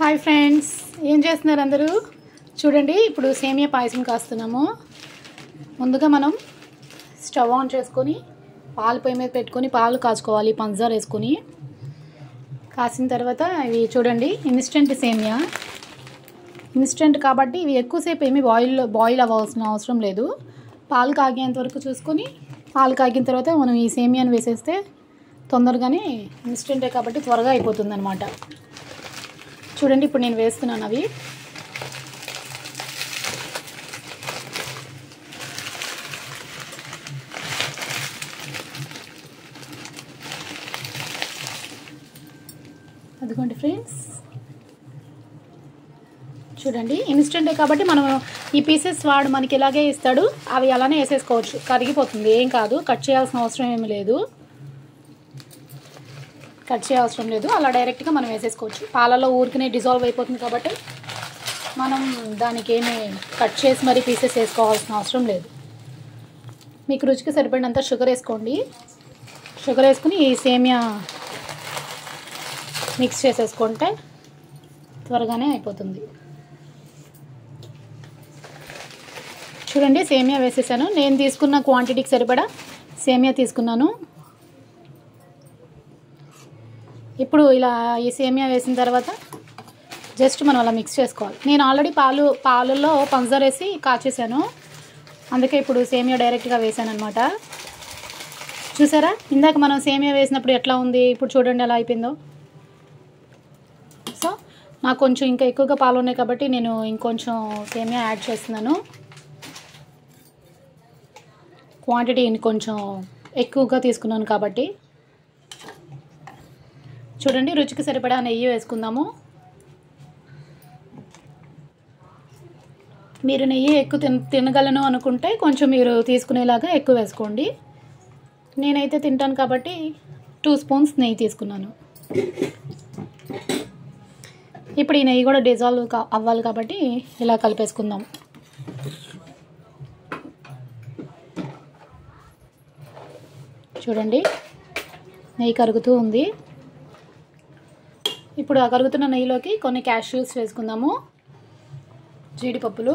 Hi friends, ఏం చేస్తున్నారు అందరూ? చూడండి, ఇప్పుడు సేమియా పాయసం కాస్తున్నాము. ముందుగా మనం స్టవ్ ఆన్ చేసుకొని పాలు పొయ్యి మీద పెట్టుకొని పాలు కాచుకోవాలి. పంచదార వేసుకొని కాసిన తర్వాత ఇవి చూడండి, ఇన్స్టెంట్ సేమియా. ఇన్స్టెంట్ కాబట్టి ఇవి ఎక్కువసేపు ఏమి బాయిల్ అవ్వాల్సిన అవసరం లేదు. పాలు కాగేంత వరకు చూసుకొని పాలు కాగిన తర్వాత మనం ఈ సేమియాని వేసేస్తే తొందరగానే ఇన్స్టెంటే కాబట్టి త్వరగా అయిపోతుంది అన్నమాట. చూడండి, ఇప్పుడు నేను వేస్తున్నాను అవి. అదిగోండి ఫ్రెండ్స్, చూడండి ఇన్స్టెంటే కాబట్టి మనం ఈ పీసెస్ వాడు మనకి ఇలాగే ఇస్తాడు. అవి అలానే వేసేసుకోవచ్చు, కరిగిపోతుంది, ఏం కాదు. కట్ చేయాల్సిన అవసరం ఏమీ లేదు. అలా డైరెక్ట్గా మనం వేసేసుకోవచ్చు. పాలలో ఊరికనే డిజాల్వ్ అయిపోతుంది కాబట్టి మనం దానికి ఏమి కట్ చేసి మరీ పీసెస్ వేసుకోవాల్సిన అవసరం లేదు. మీకు రుచికి సరిపడినంత షుగర్ వేసుకోండి. షుగర్ వేసుకుని ఈ సేమియా మిక్స్ చేసేసుకుంటే త్వరగానే అయిపోతుంది. చూడండి, సేమియా వేసేసాను. నేను తీసుకున్న క్వాంటిటీకి సరిపడా సేమియా తీసుకున్నాను. ఇప్పుడు ఇలా ఈ సేమియా వేసిన తర్వాత జస్ట్ మనం అలా మిక్స్ చేసుకోవాలి. నేను ఆల్రెడీ పాలలో పంచదార వేసి కాచేసాను, అందుకే ఇప్పుడు సేమియా డైరెక్ట్గా వేసాను అనమాట. చూసారా, ఇందాక మనం సేమియా వేసినప్పుడు ఎట్లా ఉంది, ఇప్పుడు చూడండి ఎలా అయిపోయిందో. సో నాకు కొంచెం ఇంకా ఎక్కువగా పాలు ఉన్నాయి కాబట్టి నేను ఇంకొంచెం సేమియా యాడ్ చేస్తున్నాను. క్వాంటిటీ ఇంకొంచెం ఎక్కువగా తీసుకున్నాను కాబట్టి. చూడండి, రుచికి సరిపడా నెయ్యి వేసుకుందాము. మీరు నెయ్యి ఎక్కువ తినగలను అనుకుంటే కొంచెం మీరు తీసుకునేలాగా ఎక్కువ వేసుకోండి. నేనైతే తింటాను కాబట్టి 2 స్పూన్స్ నెయ్యి తీసుకున్నాను. ఇప్పుడు ఈ నెయ్యి కూడా డిజాల్వ్ అవ్వాలి కాబట్టి ఇలా కలిపేసుకుందాం. చూడండి, నెయ్యి కరుగుతూ ఉంది. ఇప్పుడు ఆ కరుగుతున్న నెయ్యిలోకి కొన్ని క్యాష్యూస్ వేసుకుందాము. జీడిపప్పులు,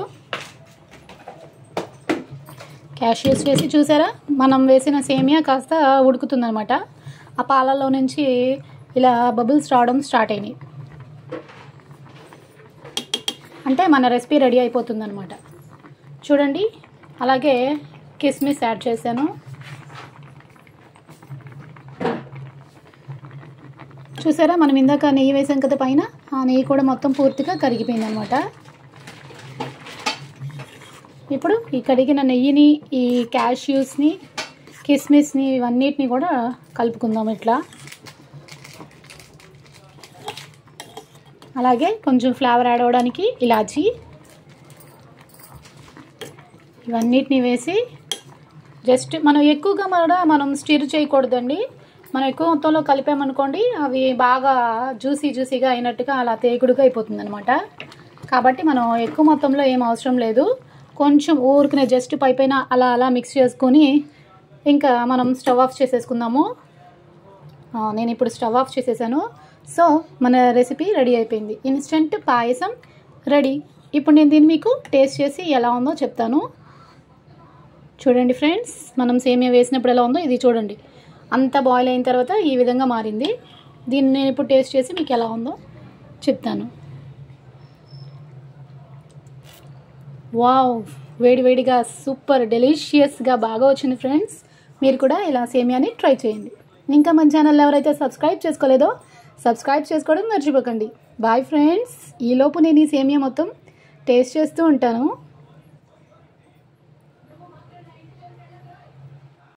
క్యాష్యూస్ వేసి చూసారా, మనం వేసిన సేమియా కాస్త ఉడుకుతుందనమాట. ఆ పాలల్లో నుంచి ఇలా బబుల్స్ రావడం స్టార్ట్ అయినాయి అంటే మన రెసిపీ రెడీ అయిపోతుందన్నమాట. చూడండి, అలాగే కిస్మిస్ యాడ్ చేశాను. చూసారా, మనం ఇందాక నెయ్యి వేసాం కదా పైన, ఆ నెయ్యి కూడా మొత్తం పూర్తిగా కరిగిపోయింది అనమాట. ఇప్పుడు ఈ కడిగిన నెయ్యిని, ఈ క్యాష్యూస్ని, కిస్మిస్ని, ఇవన్నిటిని కూడా కలుపుకుందాం ఇట్లా. అలాగే కొంచెం ఫ్లేవర్ యాడ్ అవ్వడానికి ఇలాచీ, ఇవన్నిటిని వేసి జస్ట్ మనం ఎక్కువగా మనం స్టిర్ చేయకూడదండి. మనం ఎక్కువ మొత్తంలో కలిపామనుకోండి, అవి బాగా జ్యూసీగా అయినట్టుగా అలా తేగుడుగా అయిపోతుంది అనమాట. కాబట్టి మనం ఎక్కువ మొత్తంలో ఏం అవసరం లేదు. కొంచెం ఊరికనే జస్ట్ పైన అలా మిక్స్ చేసుకొని ఇంకా మనం స్టవ్ ఆఫ్ చేసేసుకుందాము. నేను ఇప్పుడు స్టవ్ ఆఫ్ చేసేసాను. సో మన రెసిపీ రెడీ అయిపోయింది. ఇన్స్టెంట్ పాయసం రెడీ. ఇప్పుడు నేను దీన్ని మీకు టేస్ట్ చేసి ఎలా ఉందో చెప్తాను. చూడండి ఫ్రెండ్స్, మనం సేమియా వేసినప్పుడు ఎలా ఉందో ఇది చూడండి. అంతా బాయిల్ అయిన తర్వాత ఈ విధంగా మారింది. దీన్ని నేను ఇప్పుడు టేస్ట్ చేసి మీకు ఎలా ఉందో చెప్తాను. వావ్, వేడివేడిగా సూపర్ డెలిషియస్గా బాగా వచ్చింది ఫ్రెండ్స్. మీరు కూడా ఇలా సేమియాని ట్రై చేయండి. ఇంకా మన ఛానల్ ఎవరైతే సబ్స్క్రైబ్ చేసుకోలేదో సబ్స్క్రైబ్ చేసుకోవడం మర్చిపోకండి. Bye friends. ఈలోపు నేను ఈ సేమియా మొత్తం టేస్ట్ చేస్తూ ఉంటాను.